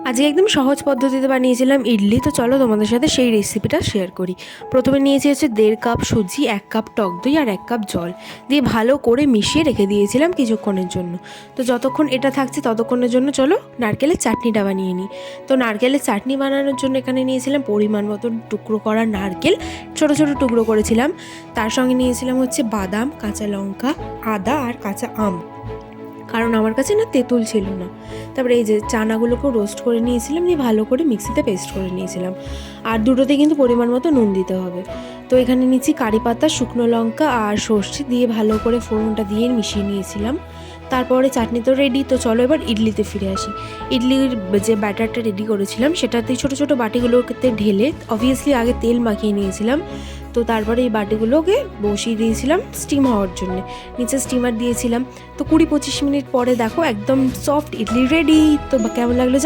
আজকে একদম সহজ পদ্ধতিতে বানিয়েছিলাম ইডলি। তো চলো তোমাদের সাথে সেই রেসিপিটা শেয়ার করি। প্রথমে নিয়েছি হচ্ছে 1.5 কাপ সুজি, 1 কাপ টক দই আর 1 কাপ জল দিয়ে ভালো করে মিশিয়ে রেখে দিয়েছিলাম কিছুক্ষণের জন্য। তো যতক্ষণ এটা থাকছে ততক্ষণের জন্য চলো নারকেলের চাটনিটা বানিয়ে নিই। তো নারকেলের চাটনি বানানোর জন্য এখানে নিয়েছিলাম পরিমাণ মতন টুকরো করা নারকেল, ছোট ছোট টুকরো করেছিলাম। তার সঙ্গে নিয়েছিলাম হচ্ছে বাদাম, কাঁচা লঙ্কা, আদা আর কাঁচা আম, কারণ আমার কাছে না তেঁতুল ছিল না। তারপরে এই যে চানাগুলোকেও রোস্ট করে নিয়েছিলাম, দিয়ে ভালো করে মিক্সিতে পেস্ট করে নিয়েছিলাম। আর দুটোতে কিন্তু পরিমাণ মতো নুন দিতে হবে। তো এখানে নিচ্ছি কারি পাতা, শুকনো লঙ্কা আর সর্ষে দিয়ে ভালো করে ফোড়নটা দিয়ে মিশিয়ে নিয়েছিলাম। তারপরে চাটনি তো রেডি। তো চলো এবার ইডলিতে ফিরে আসি। ইডলির যে ব্যাটারটা রেডি করেছিলাম সেটাতে ছোটো ছোটো বাটিগুলোতে ঢেলে অবভিয়াসলি আগে তেল মাখিয়ে নিয়েছিলাম। তো তারপরে এই বাটিগুলোকে বসিয়ে দিয়েছিলাম স্টিম হওয়ার জন্য। নিচে স্টিমার দিয়েছিলাম। তো 20-25 মিনিট পরে দেখো একদম সফট ইডলি রেডি। তো কেমন লাগলো